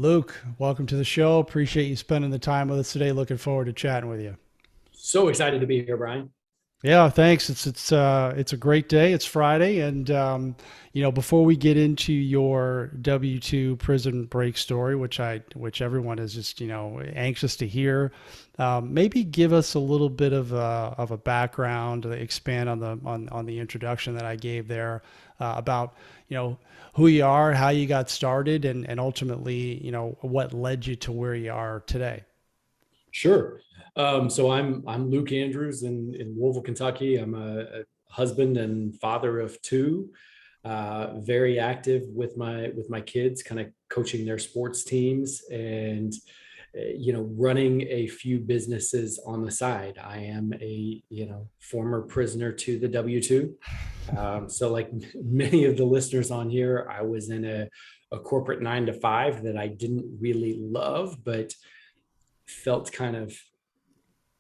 Luke, welcome to the show. Appreciate you spending the time with us today. Looking forward to chatting with you. So excited to be here, Brian. Yeah, thanks. It's a great day. It's Friday, and before we get into your W-2 prison break story, which everyone is just anxious to hear, maybe give us a little bit of a background, expand on the introduction that I gave there about who you are, how you got started, and ultimately what led you to where you are today. Sure. So I'm Luke Andrews in Louisville, Kentucky. I'm a husband and father of two. Very active with my kids, kind of coaching their sports teams and running a few businesses on the side. I am a former prisoner to the W-2. So like many of the listeners on here, I was in a corporate 9 to 5 that I didn't really love, but felt kind of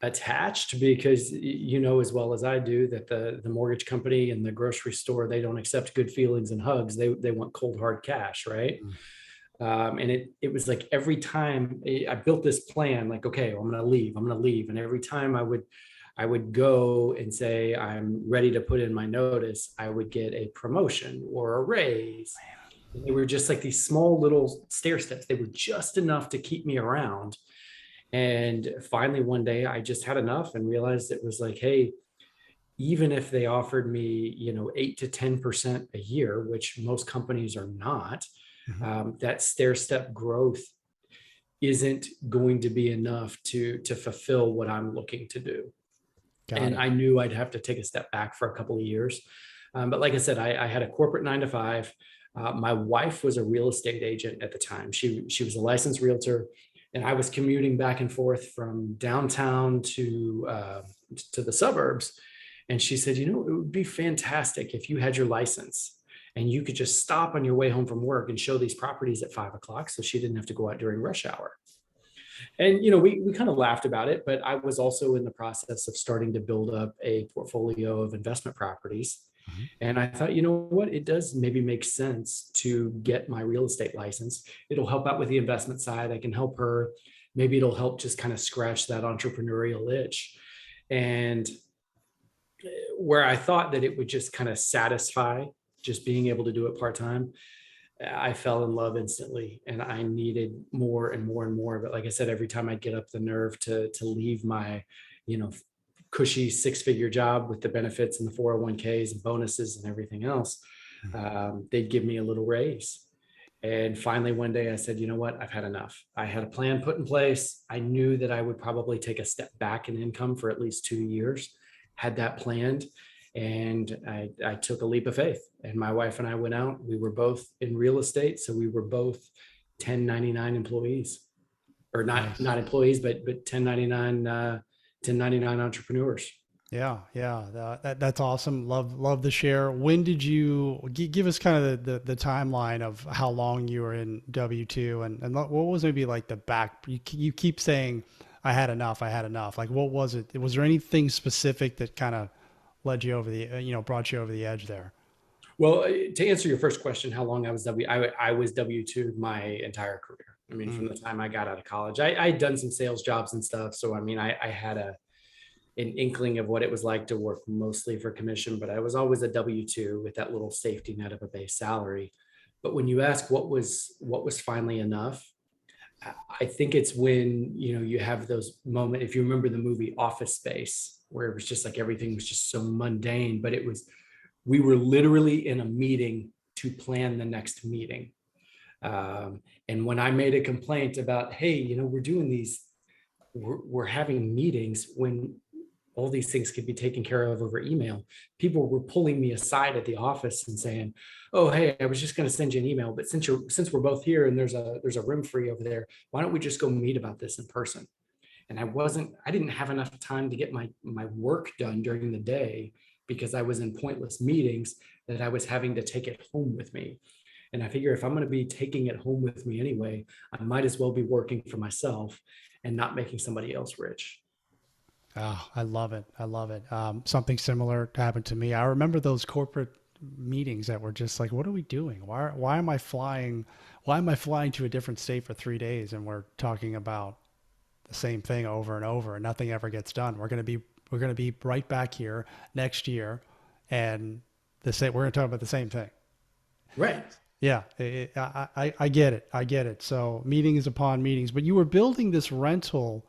attached because you know as well as I do that the mortgage company and the grocery store, they don't accept good feelings and hugs. They want cold hard cash, right? And it was like every time I built this plan, like, okay, well, I'm gonna leave, and every time I would go and say I'm ready to put in my notice, I would get a promotion or a raise. And they were just like these small little stair steps. They were just enough to keep me around. And finally, one day, I just had enough and realized it was like, hey, even if they offered me, 8 to 10% a year, which most companies are not, Mhm. that stair step growth isn't going to be enough to fulfill what I'm looking to do. Got And it. I knew I'd have to take a step back for a couple of years. But like I said, I had a corporate 9 to 5. My wife was a real estate agent at the time. She was a licensed realtor, and I was commuting back and forth from downtown to the suburbs. And she said, it would be fantastic if you had your license and you could just stop on your way home from work and show these properties at 5 o'clock, so she didn't have to go out during rush hour. And we kind of laughed about it, but I was also in the process of starting to build up a portfolio of investment properties. Mhm. And I thought, you know what, it does maybe make sense to get my real estate license. It'll help out with the investment side. I can help her. Maybe it'll help just kind of scratch that entrepreneurial itch. And where I thought that it would just kind of satisfy just being able to do it part time, I fell in love instantly, and I needed more and more and more. But like I said, every time I'd get up the nerve to leave my, you know, cushy 6-figure job with the benefits and the 401ks and bonuses and everything else, Mhm. they'd give me a little raise. And finally, one day I said, you know what? I've had enough. I had a plan put in place. I knew that I would probably take a step back in income for at least 2 years, had that planned. And I took a leap of faith. And my wife and I went out. We were both in real estate. So we were both 1099 employees, or not Nice. employees, but 1099 entrepreneurs. Yeah, yeah, that's awesome. Love the share. When did you give us kind of the timeline of how long you were in W-2 and what was maybe like the back? You keep saying I had enough, I had enough. Like what was it? Was there anything specific that kind of led you over the brought you over the edge there? Well, to answer your first question, how long I was W-2 my entire career. I mean, Mm, from the time I got out of college, I'd done some sales jobs and stuff. So, I mean, I had an inkling of what it was like to work mostly for commission, but I was always a W-2 with that little safety net of a base salary. But when you ask what was finally enough, I think it's when, you have those moments. If you remember the movie Office Space, where it was just like everything was just so mundane, but we were literally in a meeting to plan the next meeting. And when I made a complaint about, hey, we're doing these, we're having meetings when all these things could be taken care of over email, people were pulling me aside at the office and saying, oh, hey, I was just going to send you an email, but since we're both here and there's a room free over there, why don't we just go meet about this in person? And I didn't have enough time to get my work done during the day because I was in pointless meetings that I was having to take it home with me. And I figure if I'm going to be taking it home with me anyway, I might as well be working for myself and not making somebody else rich. oh, I love it. I love it. Something similar happened to me. I remember those corporate meetings that were just like, what are we doing? Why am I flying? Why am I flying to a different state for 3 days and we're talking about the same thing over and over and nothing ever gets done? We're going to be right back here next year, and we're going to talk about the same thing. Right. Yeah, I get it. I get it. So meetings upon meetings, but you were building this rental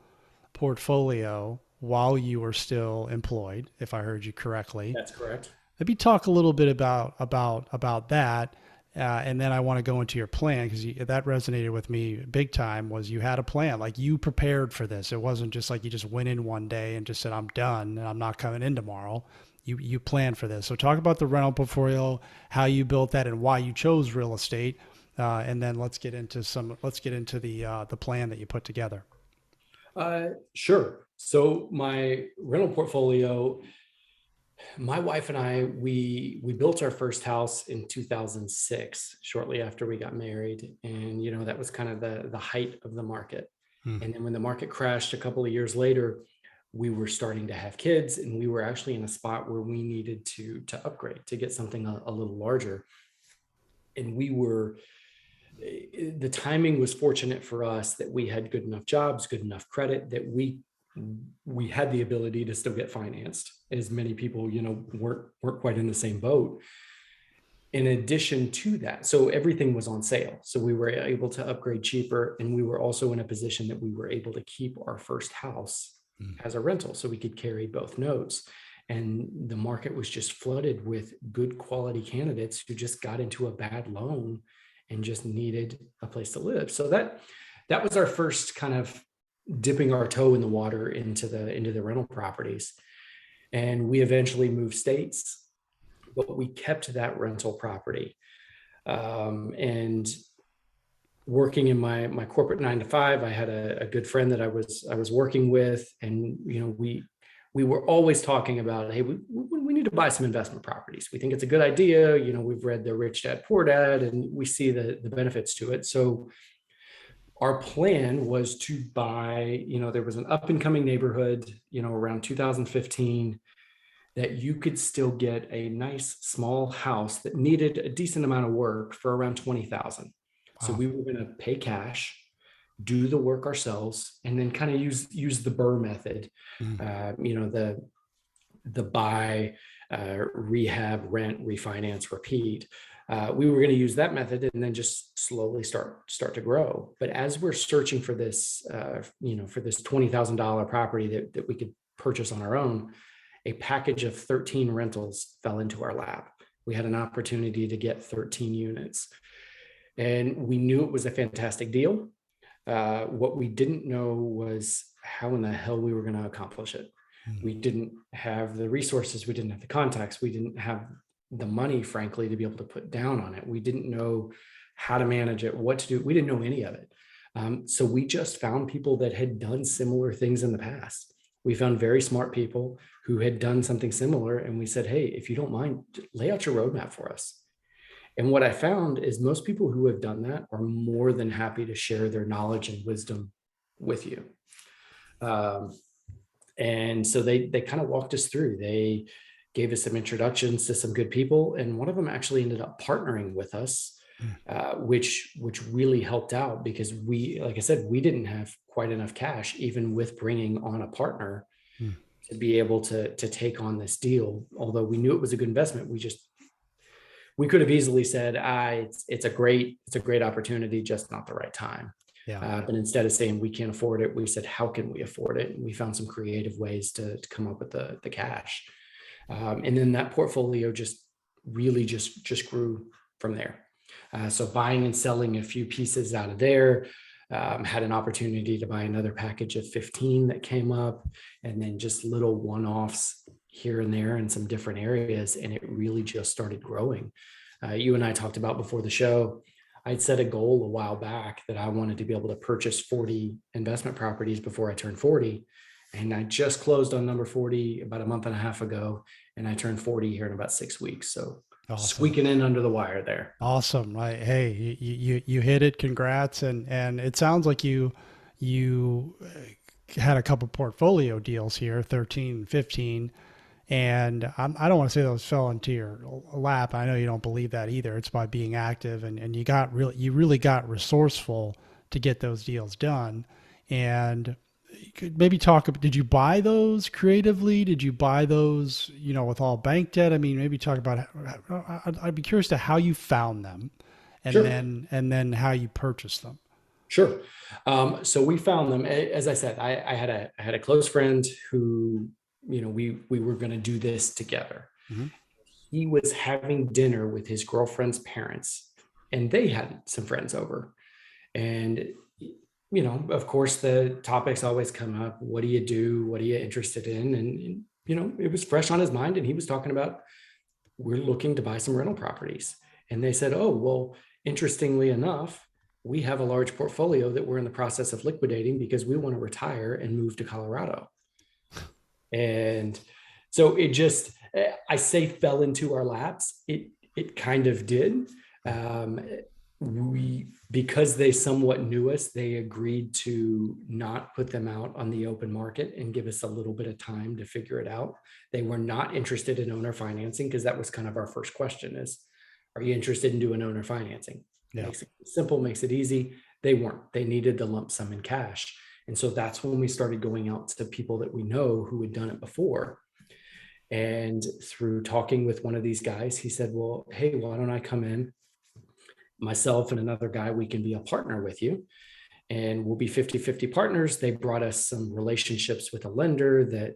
portfolio while you were still employed, if I heard you correctly. That's correct. Maybe talk a little bit about that, and then I want to go into your plan because that resonated with me big time. Was you had a plan, like you prepared for this. It wasn't just like you just went in one day and just said I'm done and I'm not coming in tomorrow. You planned for this. So talk about the rental portfolio, how you built that, and why you chose real estate, and then let's get into the plan that you put together. Sure. So my rental portfolio, my wife and I, we built our first house in 2006, shortly after we got married, and that was kind of the height of the market. Hmm. And then when the market crashed a couple of years later, we were starting to have kids, and we were actually in a spot where we needed to upgrade to get something a little larger. And the timing was fortunate for us that we had good enough jobs, good enough credit that we had the ability to still get financed, as many people weren't quite in the same boat. In addition to that, so everything was on sale, so we were able to upgrade cheaper, and we were also in a position that we were able to keep our first house Hmm. as a rental, so we could carry both notes. And the market was just flooded with good quality candidates who just got into a bad loan and just needed a place to live. So that was our first kind of dipping our toe in the water into the rental properties. And we eventually moved states, but we kept that rental property. And working in my corporate 9 to 5, I had a good friend that I was working with, and we were always talking about, hey, we need to buy some investment properties. We think it's a good idea. We've read the Rich Dad Poor Dad, and we see the benefits to it. So our plan was to buy, there was an up and coming neighborhood, around 2015, that you could still get a nice small house that needed a decent amount of work for around 20,000. So Wow. we were going to pay cash, do the work ourselves, and then kind of use the BRRRR method. Hmm. The buy, rehab, rent, refinance, repeat. We were going to use that method and then just slowly start to grow. But as we're searching for this, for this $20,000 property that we could purchase on our own, a package of 13 rentals fell into our lap. We had an opportunity to get 13 units, and we knew it was a fantastic deal. What we didn't know was how in the hell we were going to accomplish it. Hmm. We didn't have the resources. We didn't have the contacts. We didn't have the money, frankly, to be able to put down on it. We didn't know how to manage it, what to do. We didn't know any of it. So we just found people that had done similar things in the past. We found very smart people who had done something similar. And we said, hey, if you don't mind, lay out your roadmap for us. And what I found is most people who have done that are more than happy to share their knowledge and wisdom with you. And so they kind of walked us through. They gave us some introductions to some good people, and one of them actually ended up partnering with us, Hmm. which really helped out, because like I said, we didn't have quite enough cash, even with bringing on a partner, Hmm. to be able to take on this deal. Although we knew it was a good investment, we could have easily said, it's a great opportunity, just not the right time. Yeah. But instead of saying we can't afford it, we said, how can we afford it? And we found some creative ways to come up with the cash. And then that portfolio just really just grew from there. So buying and selling a few pieces out of there, had an opportunity to buy another package of 15 that came up, and then just little one-offs here and there in some different areas. And it really just started growing. You and I talked about before the show, I'd set a goal a while back that I wanted to be able to purchase 40 investment properties before I turned 40. And I just closed on number 40 about a month and a half ago. And I turned 40 here in about 6 weeks. So Awesome. squeaking in under the wire there. Awesome. Right. Hey, you hit it. Congrats. And it sounds like you had a couple portfolio deals here, 13, 15. And I don't want to say those fell into your lap. I know you don't believe that either. It's by being active, and you really got resourceful to get those deals done. And you could maybe talk. Did you buy those creatively? Did you buy those, with all bank debt? I mean, maybe talk about. I'd be curious to how you found them, and Sure. then how you purchased them. Sure. So we found them. As I said, I had a close friend who, we were going to do this together. Mm-hmm. He was having dinner with his girlfriend's parents, and they had some friends over. And, of course, the topics always come up. What do you do? What are you interested in? And it was fresh on his mind. And he was talking about, we're looking to buy some rental properties. And they said, oh, well, interestingly enough, we have a large portfolio that we're in the process of liquidating because we want to retire and move to Colorado. And so it just, I say fell into our laps. It kind of did. Because they somewhat knew us, they agreed to not put them out on the open market and give us a little bit of time to figure it out. They were not interested in owner financing, because that was kind of our first question is, are you interested in doing owner financing? Yeah. Makes it simple, makes it easy. They weren't. They needed the lump sum in cash. And so that's when we started going out to people that we know who had done it before. And through talking with one of these guys, he said, well, hey, why don't I come in? Myself and another guy, we can be a partner with you, and we'll be 50-50 partners. They brought us some relationships with a lender that,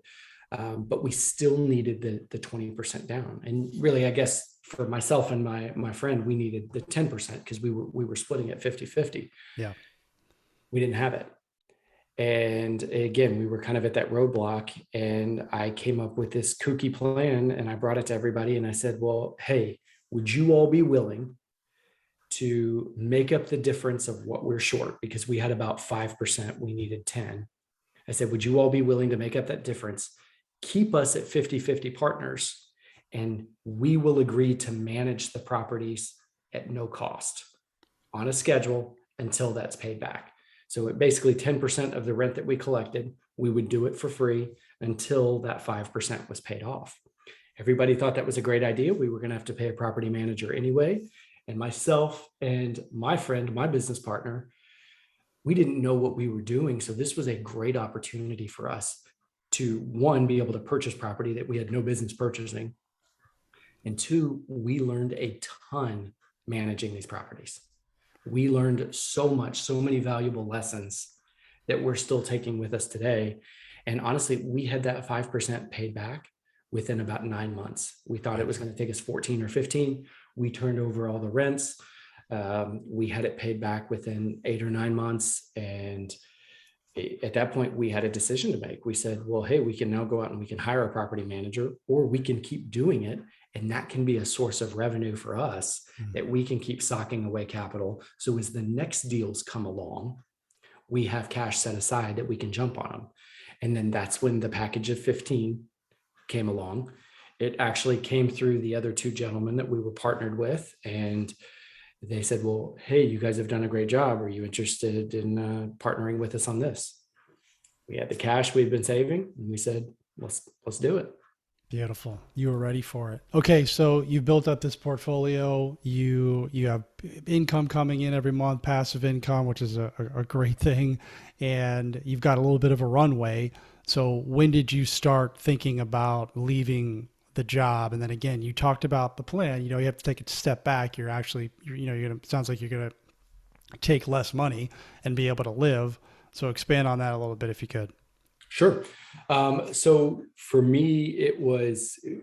but we still needed the 20% down. And really, I guess for myself and my friend, we needed the 10% because we were splitting it 50-50. Yeah. We didn't have it. And again, we were kind of at that roadblock, and I came up with this kooky plan, and I brought it to everybody, and I said, well, hey, would you all be willing to make up the difference of what we're short? Because we had about 5%, we needed 10. I said, would you all be willing to make up that difference? Keep us at 50-50 partners, and we will agree to manage the properties at no cost on a schedule until that's paid back. So it basically 10% of the rent that we collected, we would do it for free until that 5% was paid off. Everybody thought that was a great idea. We were going to have to pay a property manager anyway. And myself and my friend, my business partner, we didn't know what we were doing. So this was a great opportunity for us to, one, be able to purchase property that we had no business purchasing. And two, we learned a ton managing these properties. We learned so much, so many valuable lessons that we're still taking with us today. And honestly, we had that 5% paid back within about 9 months. We thought it was going to take us 14 or 15. We turned over all the rents. We had it paid back within 8 or 9 months. And at that point, we had a decision to make. We said, well, hey, we can now go out and we can hire a property manager, or we can keep doing it. And that can be a source of revenue for us that we can keep socking away capital. So as the next deals come along, we have cash set aside that we can jump on them. And then that's when the package of 15 came along. It actually came through the other two gentlemen that we were partnered with. And they said, well, hey, you guys have done a great job. Are you interested in partnering with us on this? We had the cash we'd been saving, and we said, let's do it. Beautiful. You were ready for it. Okay, so you built up this portfolio. You have income coming in every month, passive income, which is a great thing, and you've got a little bit of a runway. So when did you start thinking about leaving the job? And then again, you talked about the plan. You have to take a step back. You're actually, sounds like you're gonna take less money and be able to live. So expand on that a little bit if you could. Sure. So for me,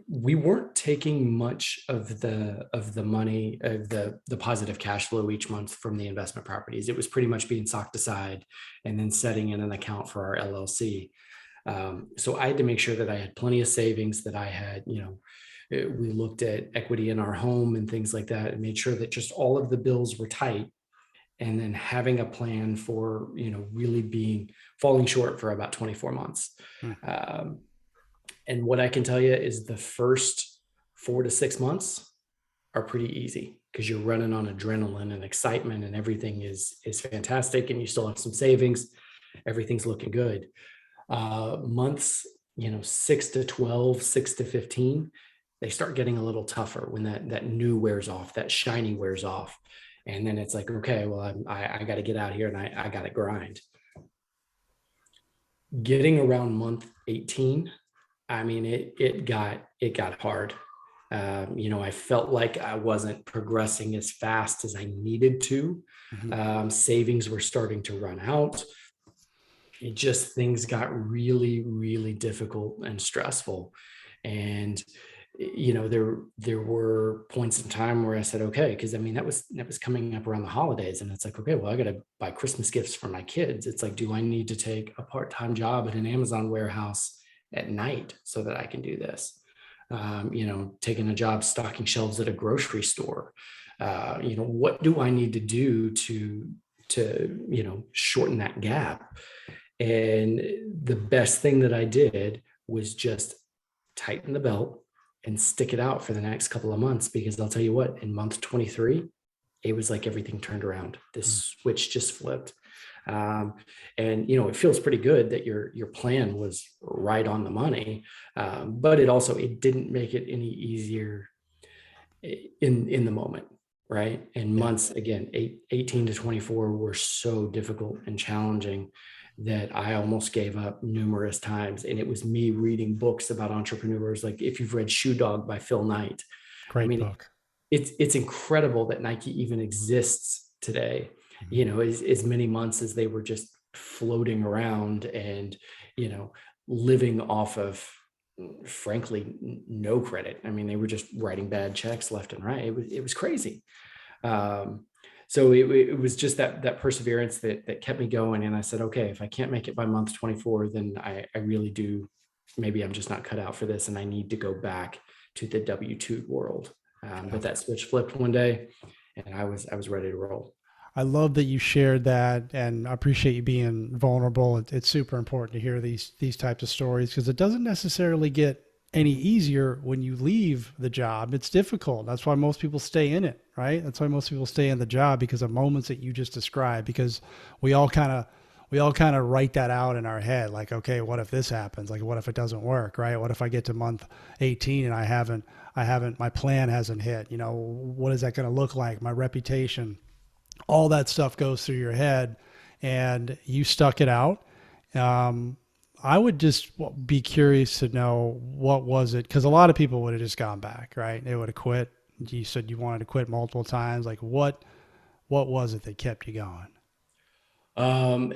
we weren't taking much of the money of the positive cash flow each month from the investment properties. It was pretty much being socked aside and then setting in an account for our LLC. So I had to make sure that I had plenty of savings, that I had, we looked at equity in our home and things like that, and made sure that just all of the bills were tight. And then having a plan for, really falling short for about 24 months. And what I can tell you is the first 4 to 6 months are pretty easy, because you're running on adrenaline and excitement, and everything is fantastic, and you still have some savings. Everything's looking good. Months 6 to 12, 6 to 15, they start getting a little tougher when that new wears off, that shiny wears off. And then it's like, okay, well, I got to get out here and I got to grind. Getting around month 18, I mean, it got hard. I felt like I wasn't progressing as fast as I needed to. Hmm. Savings were starting to run out. It just, things got really, really difficult and stressful. And there were points in time where I said, okay, because I mean that was coming up around the holidays, and it's like, okay, well, I got to buy Christmas gifts for my kids. It's like, do I need to take a part-time job at an Amazon warehouse at night so that I can do this? Taking a job stocking shelves at a grocery store. What do I need to do to shorten that gap? And the best thing that I did was just tighten the belt and stick it out for the next couple of months, because I'll tell you what, in month 23, it was like everything turned around. This switch just flipped. And it feels pretty good that your plan was right on the money, but it didn't make it any easier in the moment, right? And Yeah. months, again, 18 to 24 were so difficult and challenging that I almost gave up numerous times. And it was me reading books about entrepreneurs. Like, if you've read Shoe Dog by Phil Knight, I Great mean, book. it's incredible that Nike even exists today. Mhm. As many months as they were just floating around and you know living off of, frankly, no credit. I mean, they were just writing bad checks left and right. It was crazy. um, so it was just that perseverance that kept me going. And I said, okay, if I can't make it by month 24, then I really do, maybe I'm just not cut out for this, and I need to go back to the W-2 world. Yeah. But that switch flipped one day, and I was ready to roll. I love that you shared that, and I appreciate you being vulnerable. It's super important to hear these types of stories because it doesn't necessarily get any easier when you leave the job. It's difficult. That's why most people stay in it, right? That's why most people stay in the job, because of moments that you just described. Because we all kind of we all kind of write that out in our head, like, okay, what if this happens? Like, what if it doesn't work, right? What if I get to month 18 and my plan hasn't hit? What is that going to look like? My reputation, all that stuff goes through your head, and you stuck it out. Um, I would just be curious to know, what was it? Because a lot of people would have just gone back, right? They would have quit. You said you wanted to quit multiple times. Like, what was it that kept you going? um,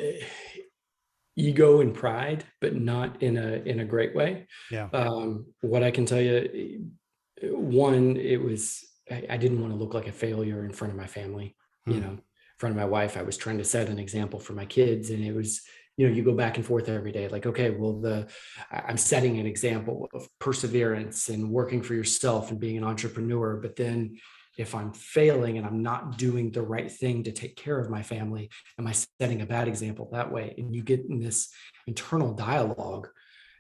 Ego and pride, but not in a great way. Yeah. What I can tell you, one, I didn't want to look like a failure in front of my family, Hmm. in front of my wife. I was trying to set an example for my kids, and it was, you go back and forth every day, like, okay, well, I'm setting an example of perseverance and working for yourself and being an entrepreneur, but then if I'm failing and I'm not doing the right thing to take care of my family, am I setting a bad example that way? And you get in this internal dialogue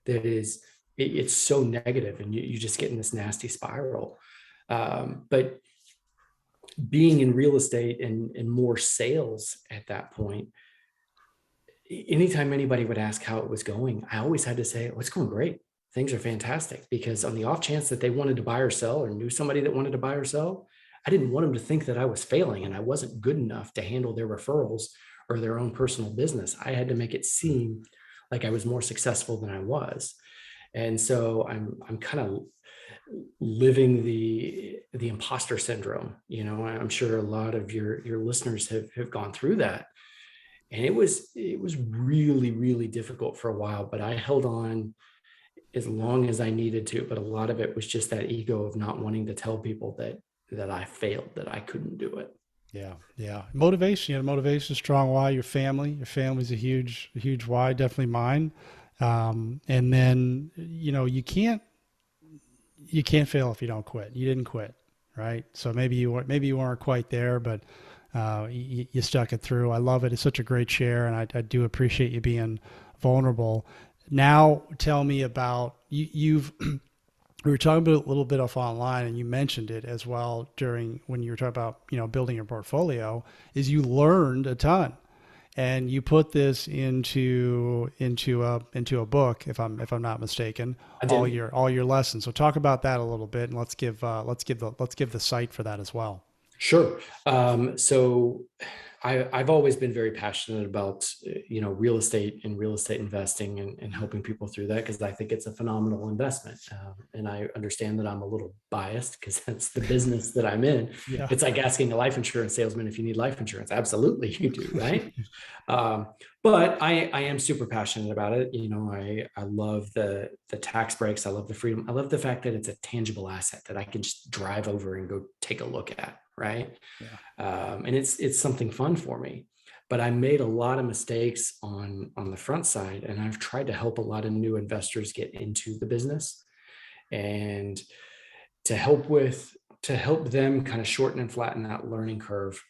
that is, it's so negative, and you just get in this nasty spiral. But being in real estate and more sales at that point, anytime anybody would ask how it was going, I always had to say, oh, it's going great. Things are fantastic. Because on the off chance that they wanted to buy or sell, or knew somebody that wanted to buy or sell, I didn't want them to think that I was failing and I wasn't good enough to handle their referrals or their own personal business. I had to make it seem like I was more successful than I was. And so I'm kind of living the imposter syndrome. I'm sure a lot of your listeners have gone through that. And it was really, really difficult for a while, but I held on as long as I needed to. But a lot of it was just that ego of not wanting to tell people that I failed, that I couldn't do it. Yeah, yeah. Motivation, motivation is strong. Why? Your family. Your family's a huge why. Definitely mine. And then you can't fail if you don't quit. You didn't quit, right? So maybe you weren't quite there, but you stuck it through. I love it. It's such a great share, and I do appreciate you being vulnerable. Now, tell me about you've we were talking about a little bit off online, and you mentioned it as well during when you were talking about building your portfolio. Is you learned a ton, and you put this into a book, if I'm not mistaken, I did. all your lessons. So talk about that a little bit, and let's give the site for that as well. Sure. So I've always been very passionate about, real estate and real estate investing and helping people through that because I think it's a phenomenal investment. And I understand that I'm a little biased because that's the business that I'm in. Yeah. It's like asking a life insurance salesman if you need life insurance. Absolutely, you do, right? Um, but I am super passionate about it. I love the tax breaks. I love the freedom. I love the fact that it's a tangible asset that I can just drive over and go take a look at, right? Yeah. And it's something fun for me. But I made a lot of mistakes on the front side, and I've tried to help a lot of new investors get into the business, and to help them kind of shorten and flatten that learning curve.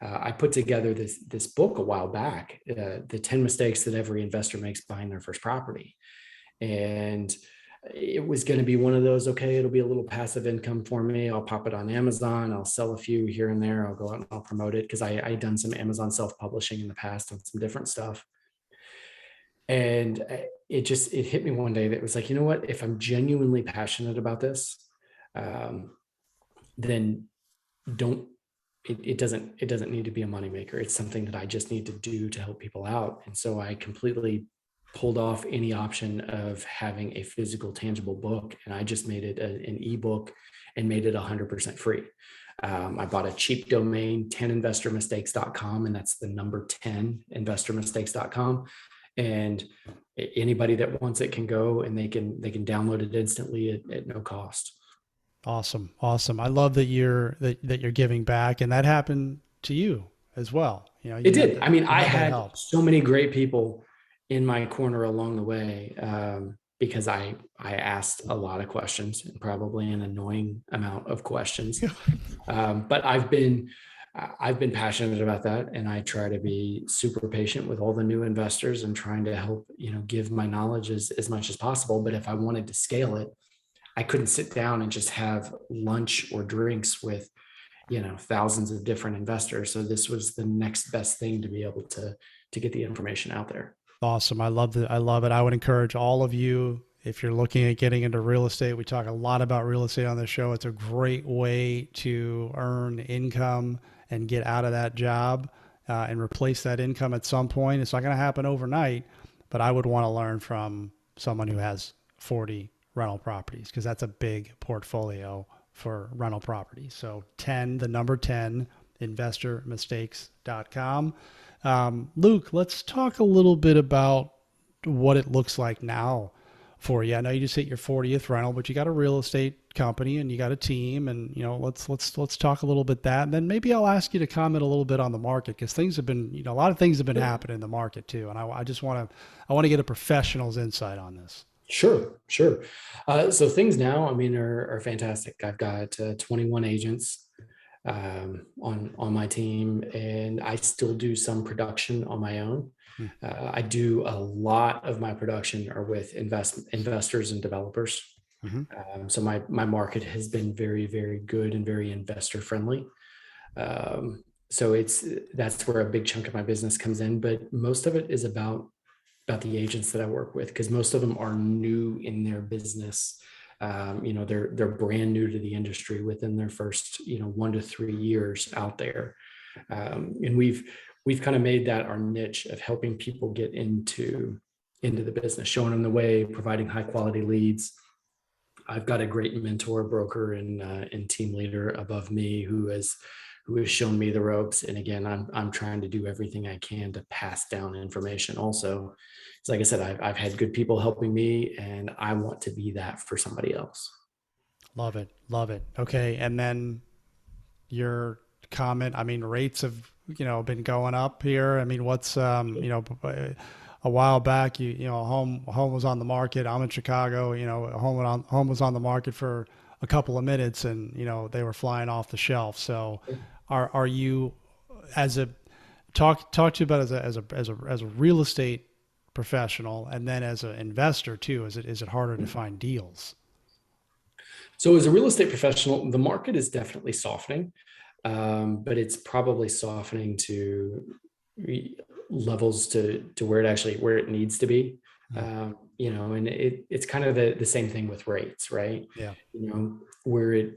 I put together this book a while back, the 10 mistakes that every investor makes buying their first property, and it was going to be one of those, okay, it'll be a little passive income for me. I'll pop it on Amazon. I'll sell a few here and there. I'll go out and I'll promote it because I done some Amazon self-publishing in the past on some different stuff. And it hit me one day that was like, you know what, if I'm genuinely passionate about this, um, then don't it doesn't need to be a moneymaker. It's something that I just need to do to help people out. And so I completely pulled off any option of having a physical, tangible book, and I just made it an ebook and made it 100% free. I bought a cheap domain, 10investormistakes.com, and that's the number 10 investormistakes.com. And anybody that wants it can go and they can download it instantly at no cost. Awesome. Awesome. I love that you're giving back, and that happened to you as well. It did. I mean, you I had that had help. so many great people in my corner along the way, because I asked a lot of questions and probably an annoying amount of questions. But I've been passionate about that, and I try to be super patient with all the new investors and trying to help, give my knowledge as much as possible. But if I wanted to scale it, I couldn't sit down and just have lunch or drinks with, thousands of different investors. So this was the next best thing to be able to get the information out there. Awesome. I love that. I love it. I would encourage all of you, if you're looking at getting into real estate, we talk a lot about real estate on this show. It's a great way to earn income and get out of that job and replace that income at some point. It's not going to happen overnight, but I would want to learn from someone who has 40 rental properties because that's a big portfolio for rental properties. So 10, the number 10, investormistakes.com. Luke, let's talk a little bit about what it looks like now for you. I know you just hit your 40th rental, but you got a real estate company and you got a team, and let's talk a little bit that, and then maybe I'll ask you to comment a little bit on the market because things have been, a lot of things have been happening in the market too, and I want to get a professional's insight on this. Sure, sure. So things now, I mean, are fantastic. I've got 21 agents on my team, and I still do some production on my own. Hmm. I do a lot of my production are with investors and developers. Mm-hmm. So my market has been very, very good and very investor friendly. So that's where a big chunk of my business comes in, but most of it is about the agents that I work with, because most of them are new in their business. They're brand new to the industry within their first 1 to 3 years out there, and we've kind of made that our niche of helping people get into the business, showing them the way, providing high quality leads. I've got a great mentor, broker, and team leader above me who has shown me the ropes. And again, I'm trying to do everything I can to pass down information also. So like I said, I've had good people helping me, and I want to be that for somebody else. Love it. Love it. Okay. And then your comment, I mean, rates have, been going up here. I mean, what's, a while back, a home was on the market. I'm in Chicago, a home was on the market for a couple of minutes and, they were flying off the shelf. So are you as a, talk to you about as a real estate professional and then as an investor too, is it harder to find deals? So as a real estate professional, the market is definitely softening, but it's probably softening to levels to where it needs to be. Mm. And it's kind of the same thing with rates, right? Yeah. Where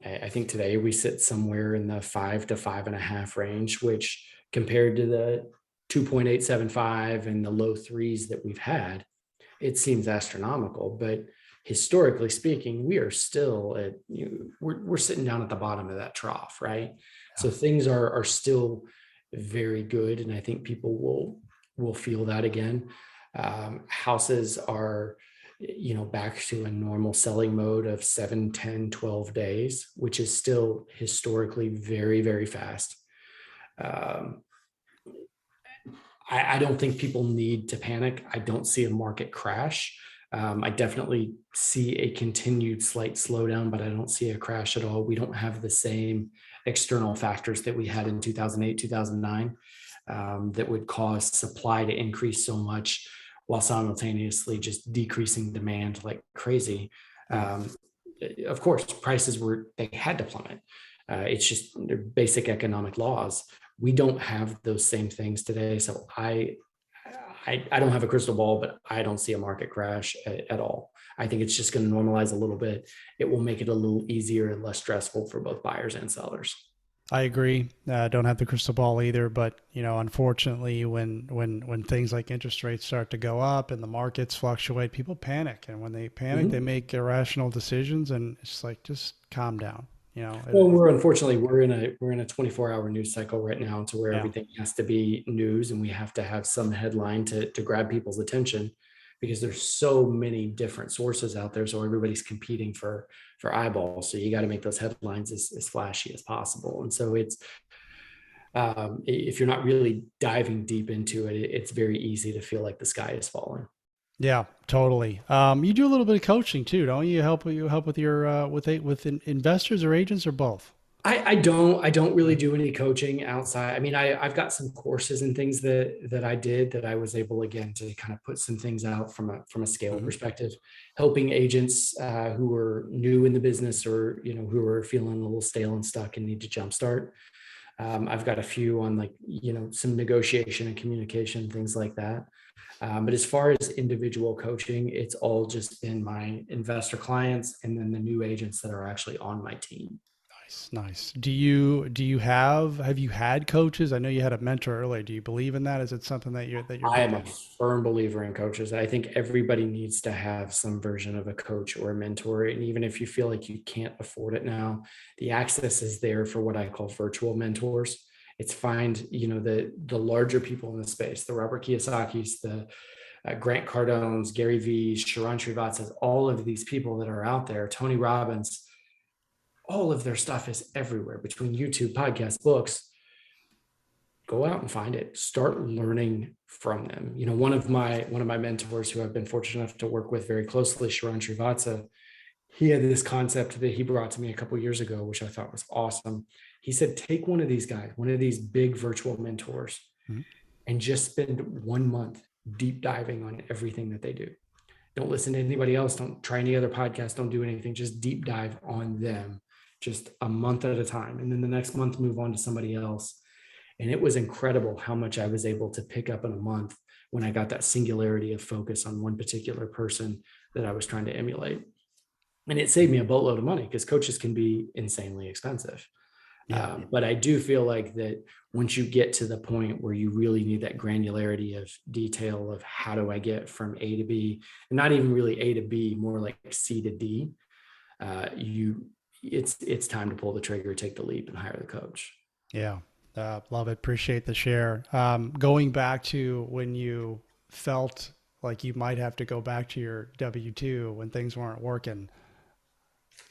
I think today we sit somewhere in the 5 to 5.5 range, which compared to the 2.875 and the low threes that we've had, it seems astronomical. But historically speaking, we are still we're sitting down at the bottom of that trough, right? Yeah. So things are still very good, and I think people will feel that again. Houses are back to a normal selling mode of 7, 10, 12 days, which is still historically very, very fast. um, I don't think people need to panic. I don't see a market crash. I definitely see a continued slight slowdown, but I don't see a crash at all. We don't have the same external factors that we had in 2008, 2009, that would cause supply to increase so much while simultaneously just decreasing demand like crazy. Mm. Um, of course, they had to plummet. It's just their basic economic laws. We don't have those same things today. So I don't have a crystal ball, but I don't see a market crash at all. I think it's just going to normalize a little bit. It will make it a little easier and less stressful for both buyers and sellers. I agree. Don't have the crystal ball either, but unfortunately, when things like interest rates start to go up and the markets fluctuate, people panic, and when they panic, they Mhm. make irrational decisions, and it's like just calm down. Well, we're in a 24-hour news cycle right now, to where Yeah. everything has to be news, and we have to have some headline to grab people's attention, because there's so many different sources out there. So everybody's competing for eyeballs. So you got to make those headlines as flashy as possible. And so if you're not really diving deep into it, it's very easy to feel like the sky is falling. Yeah, totally. You do a little bit of coaching too, don't you? You help with your investors or agents or both? I don't really do any coaching outside. I mean, I've got some courses and things that I did, that I was able, again, to kind of put some things out from a scale Hmm. perspective, helping agents who are new in the business, or who are feeling a little stale and stuck and need to jumpstart. I've got a few on, like, some negotiation and communication, things like that. But as far as individual coaching, it's all just been my investor clients, and then the new agents that are actually on my team. Nice, nice. Do you have you had coaches? I know you had a mentor earlier. Do you believe in that? Is it something that you're I big am a in? firm believer in coaches. I think everybody needs to have some version of a coach or a mentor. And even if you feel like you can't afford it now, the access is there for what I call virtual mentors. It's find, the larger people in the space, the Robert Kiyosaki's, the Grant Cardone's, Gary V's, Sharon Srivatsas, all of these people that are out there, Tony Robbins, all of their stuff is everywhere between YouTube, podcasts, books. Go out and find it. Start learning from them. One of my mentors, who I've been fortunate enough to work with very closely, Sharon Srivatsa, he had this concept that he brought to me a couple of years ago, which I thought was awesome. He said, take one of these guys, one of these big virtual mentors, Mhm. and just spend 1 month deep diving on everything that they do. Don't listen to anybody else. Don't try any other podcast. Don't do anything. Just deep dive on them, just a month at a time. And then the next month, move on to somebody else. And it was incredible how much I was able to pick up in a month when I got that singularity of focus on one particular person that I was trying to emulate. And it saved me a boatload of money, because coaches can be insanely expensive. Yeah. But I do feel like that once you get to the point where you really need that granularity of detail of how do I get from A to B, and not even really A to B, more like C to D, you it's time to pull the trigger, take the leap, and hire the coach. Yeah. Love it. Appreciate the share. Going back to when you felt like you might have to go back to your W-2 when things weren't working,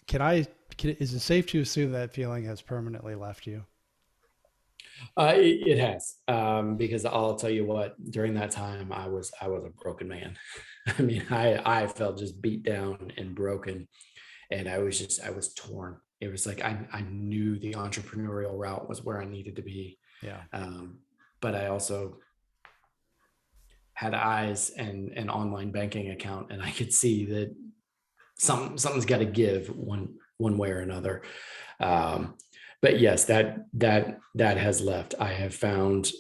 can I, is it safe to assume that feeling has permanently left you? It has, because I'll tell you what, during that time, I was a broken man. I mean, I felt just beat down and broken, and I was torn. It was like I knew the entrepreneurial route was where I needed to be, Yeah. um, but I also had eyes and an online banking account, and I could see that something's got to give one way or another. Um, but yes, that has left. I have found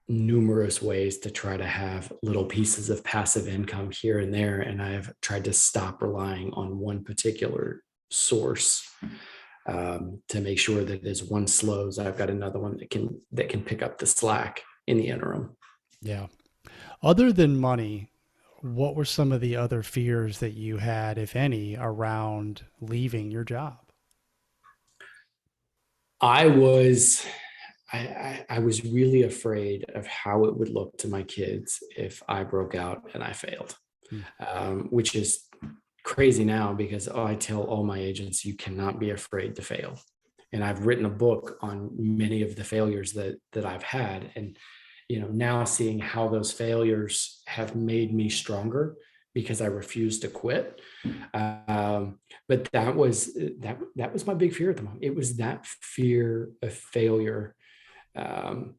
numerous ways to try to have little pieces of passive income here and there. And I've tried to stop relying on one particular source, to make sure that as one slows, I've got another one that can pick up the slack in the interim. Yeah. Other than money, what were some of the other fears that you had, if any, around leaving your job? I was I was really afraid of how it would look to my kids if I broke out and I failed, Hmm. which is crazy now because I tell all my agents, you cannot be afraid to fail. And I've written a book on many of the failures that I've had. And, now seeing how those failures have made me stronger because I refused to quit. But that was my big fear at the moment. It was that fear of failure. Um,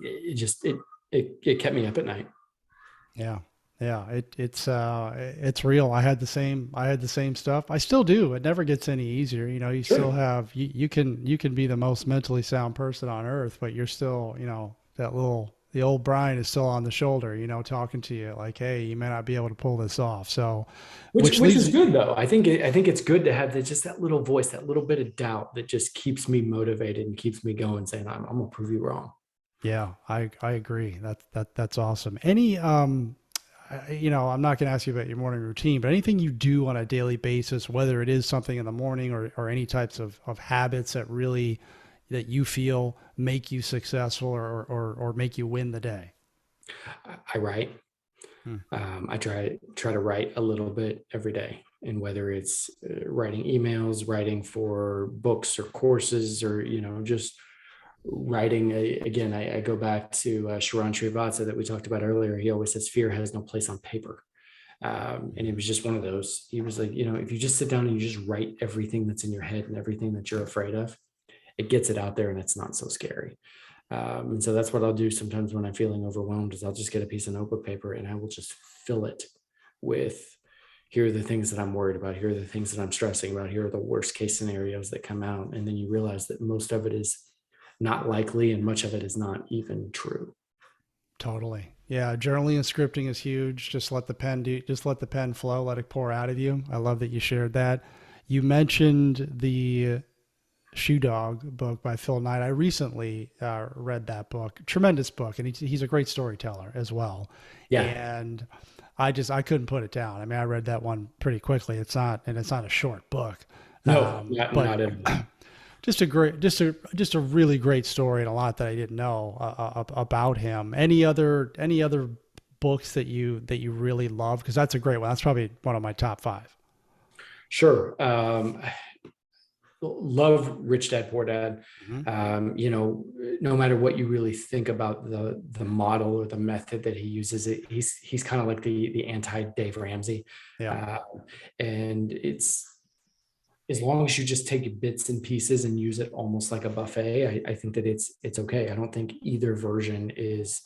it just it kept me up at night. Yeah. Yeah, it's real. I had the same stuff. I still do. It never gets any easier. You still Sure. have you can be the most mentally sound person on earth, but you're still, the old Brian is still on the shoulder, talking to you like, "Hey, you may not be able to pull this off." So, which Which leads is good though. I think it's good to have just that little voice, that little bit of doubt that just keeps me motivated and keeps me going, saying I'm gonna prove you wrong. Yeah, I agree. That's awesome. Any I'm not going to ask you about your morning routine, but anything you do on a daily basis, whether it is something in the morning or any types of habits that really that you feel make you successful or make you win the day. I write. Hmm. I try to write a little bit every day, and whether it's writing emails, writing for books or courses, or just writing. Again, I go back to Sharon Srivatsa that we talked about earlier. He always says fear has no place on paper. And it was just one of those. He was like, if you just sit down and you just write everything that's in your head and everything that you're afraid of, it gets it out there and it's not so scary. And so that's what I'll do sometimes when I'm feeling overwhelmed is I'll just get a piece of notebook paper and I will just fill it with, here are the things that I'm worried about. Here are the things that I'm stressing about. Here are the worst case scenarios that come out. And then you realize that most of it is not likely and much of it is not even true. Totally. Yeah, journaling and scripting is huge. Just let the pen flow, let it pour out of you. I love that you shared that. You mentioned the Shoe Dog book by Phil Knight. I recently read that book. Tremendous book, and he's a great storyteller as well. Yeah. And I couldn't put it down. I mean, I read that one pretty quickly. It's not a short book, No, but not at all. just a really great story and a lot that I didn't know about him. Any other books that you really love? Because that's a great one. That's probably one of my top five. Sure. Love Rich Dad Poor Dad. Hmm. No matter what you really think about the model or the method that he uses, he's kind of like the anti Dave Ramsey, Yeah, uh, and it's as long as you just take bits and pieces and use it almost like a buffet. I think that it's okay. I don't think either version is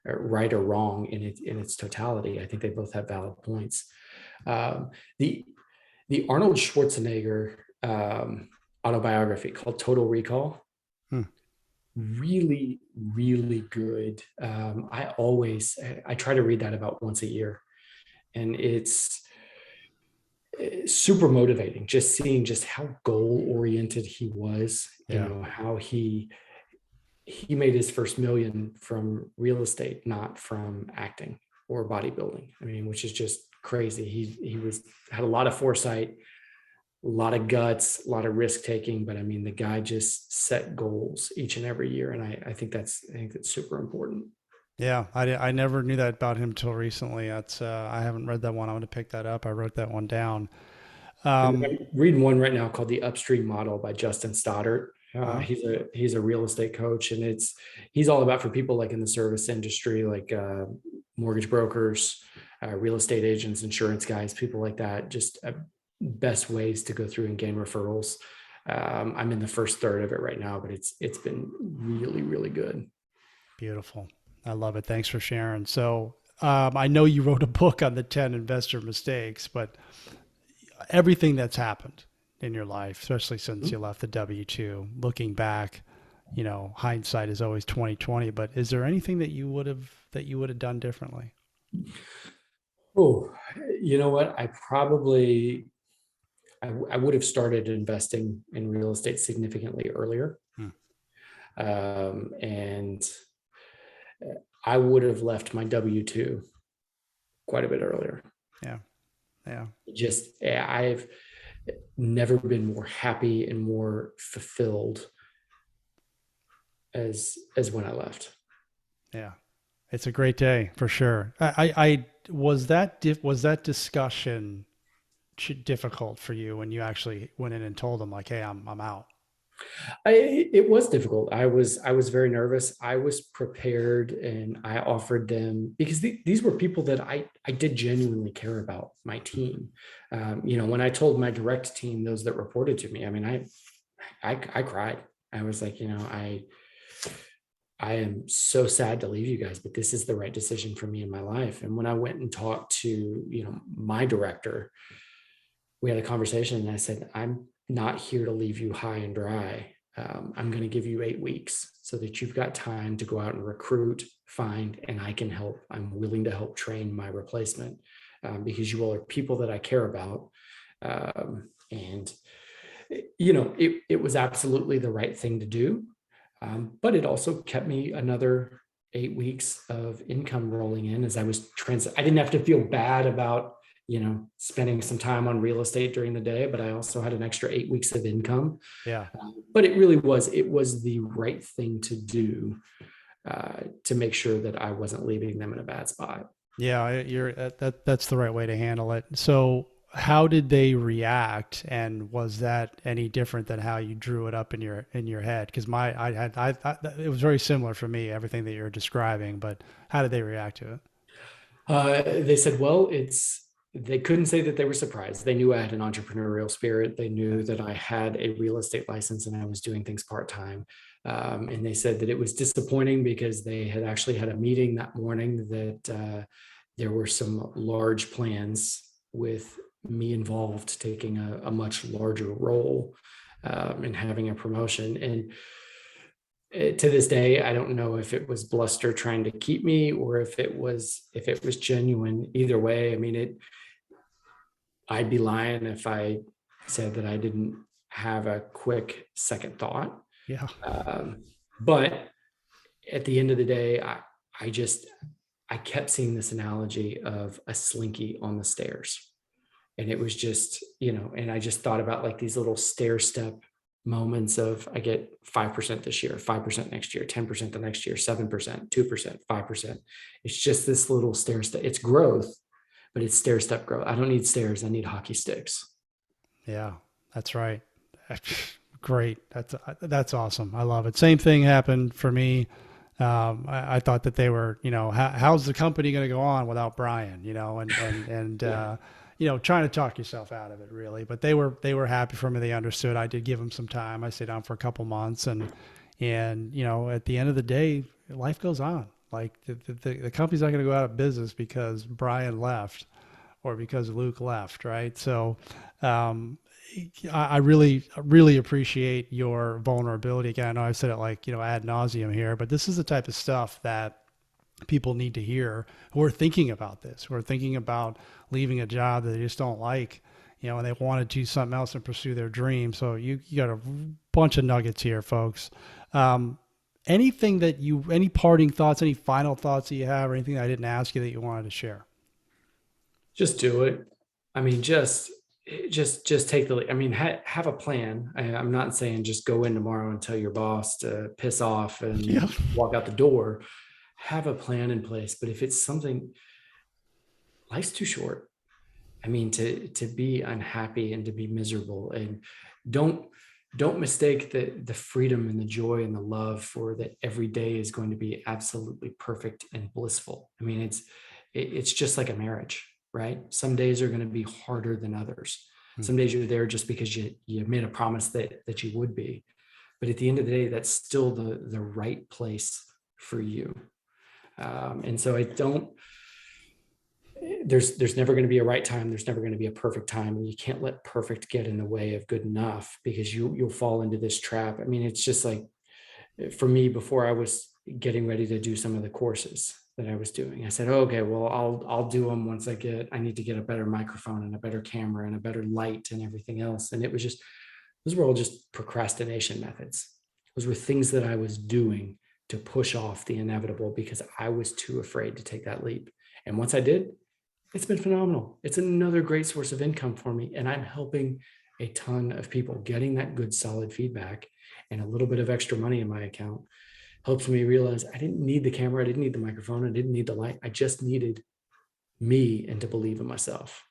right or wrong in its totality. I think they both have valid points. Um, the the Arnold Schwarzenegger autobiography called Total Recall, hmm. really, really good. I try to read that about once a year, and it's super motivating. Just seeing just how goal oriented he was. Yeah. How he made his first million from real estate, not from acting or bodybuilding. I mean, which is just crazy. He was had a lot of foresight, a lot of guts, a lot of risk taking, but I mean, the guy just set goals each and every year, and I think that's super important. Yeah, I never knew that about him till recently. I haven't read that one. I'm going to pick that up. I wrote that one down. And then Um, I'm reading one right now called The Upstream Model by Justin Stoddard. uh-huh. He's a real estate coach, and he's all about for people like in the service industry, like mortgage brokers, real estate agents, insurance guys, people like that. Just best ways to go through and gain referrals. I'm in the first third of it right now, but it's been really, really good. Beautiful. I love it. Thanks for sharing. So, I know you wrote a book on the 10 investor mistakes, but everything that's happened in your life, especially since you left the W 2, looking back, hindsight is always 2020, but is there anything that you would have done differently? Oh, you know what? I would have started investing in real estate significantly earlier. Hmm. And I would have left my W-2 quite a bit earlier. Yeah. Yeah. I've never been more happy and more fulfilled as when I left. Yeah. It's a great day for sure. I was that discussion difficult for you when you actually went in and told them like, hey, I'm out. It was difficult. I was very nervous. I was prepared, and I offered them because these were people that I did genuinely care about my team. When I told my direct team, those that reported to me, I mean, I cried. I was like, I am so sad to leave you guys, but this is the right decision for me in my life. And when I went and talked to, my director, we had a conversation, and I said, I'm not here to leave you high and dry. I'm going to give you 8 weeks so that you've got time to go out and recruit, find, and I can help. I'm willing to help train my replacement, because you all are people that I care about. And it was absolutely the right thing to do. But it also kept me another 8 weeks of income rolling in as I didn't have to feel bad about, spending some time on real estate during the day, but I also had an extra 8 weeks of income. Yeah. But it was the right thing to do, to make sure that I wasn't leaving them in a bad spot. Yeah, that's the right way to handle it. So, how did they react, and was that any different than how you drew it up in your head? Because it was very similar for me, everything that you're describing. But how did they react to it? They said, well, they couldn't say that they were surprised. They knew I had an entrepreneurial spirit. They Yeah. knew that I had a real estate license and I was doing things part-time. And they said that it was disappointing because they had actually had a meeting that morning that there were some large plans with me involved taking a much larger role, and having a promotion. And to this day, I don't know if it was bluster trying to keep me or if it was genuine. Either way, I mean, I'd be lying if I said that I didn't have a quick second thought. Yeah. Um, but at the end of the day, I kept seeing this analogy of a slinky on the stairs. And it was just, and I just thought about like these little stair step moments of I get 5% this year, 5% next year, 10% the next year, 7%, 2%, 5%. It's just this little stair step. It's growth, but it's stair step growth. I don't need stairs. I need hockey sticks. Yeah, that's right. Great. That's awesome. I love it. Same thing happened for me. I thought that they were, how's the company going to go on without Brian, and Yeah. trying to talk yourself out of it really. But they were happy for me. They understood. I did give them some time. I stayed down for a couple months, and at the end of the day, life goes on. Like the company's not going to go out of business because Brian left or because Luke left, right? So, um, I really, really appreciate your vulnerability. Again, I know I've said it like, ad nauseum here, but this is the type of stuff that people need to hear who are thinking about this, who are thinking about leaving a job that they just don't like, and they want to do something else and pursue their dream. So you got a bunch of nuggets here, folks. Um, any parting thoughts, any final thoughts that you have, or anything that I didn't ask you that you wanted to share? Just do it. I mean, just take the lead. I mean, have a plan. I'm not saying just go in tomorrow and tell your boss to piss off Yeah. and walk out the door. Have a plan in place. But if it's something, life's too short. I mean, to be unhappy and to be miserable, and don't don't mistake the freedom and the joy and the love for that every day is going to be absolutely perfect and blissful. I mean, it's just like a marriage, right? Some days are going to be harder than others. Hmm. Some days you're there just because you made a promise that you would be. But at the end of the day, that's still the right place for you. And so I don't there's never going to be a right time. There's never going to be a perfect time, and you can't let perfect get in the way of good enough, because you'll fall into this trap. I mean, it's just like for me before I was getting ready to do some of the courses that I was doing. I said, oh, okay, well, I'll do them once I need to get a better microphone and a better camera and a better light and everything else. And it was just, those were all just procrastination methods. Those were things that I was doing to push off the inevitable because I was too afraid to take that leap. And once I did, it's been phenomenal. It's another great source of income for me. And I'm helping a ton of people. Getting that good, solid feedback and a little bit of extra money in my account helps me realize I didn't need the camera. I didn't need the microphone. I didn't need the light. I just needed me and to believe in myself.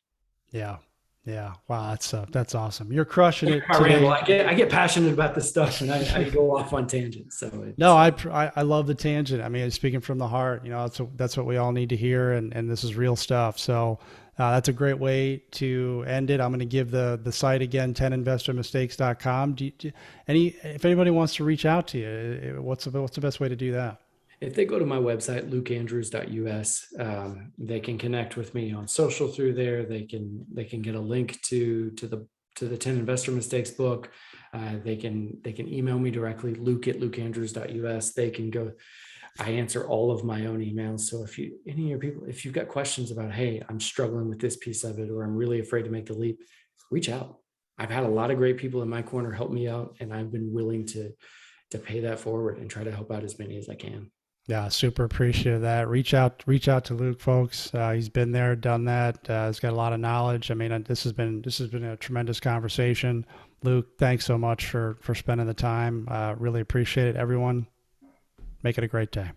Yeah. Yeah. Wow. That's awesome. You're crushing it I ramble. today. I get passionate about this stuff and I go off on tangents. So No, it's, I love the tangent. I mean, speaking from the heart, that's what we all need to hear. And this is real stuff. So, that's a great way to end it. I'm going to give the site again, 10investormistakes.com. If anybody wants to reach out to you, what's the best way to do that? if they go to my website, lukeandrews.us, they can connect with me on social through there. They can get a link to the 10 Investor Mistakes book. They can email me directly, luke@lukeandrews.us. They can go. I answer all of my own emails. So any of your people, if you've got questions about, hey, I'm struggling with this piece of it, or I'm really afraid to make the leap, reach out. I've had a lot of great people in my corner help me out, and I've been willing to pay that forward and try to help out as many as I can. Yeah, super appreciative of that. Reach out to Luke, folks. He's been there, done that. He's got a lot of knowledge. I mean, this has been a tremendous conversation. Luke, thanks so much for spending the time. Really appreciate it. Everyone, make it a great day.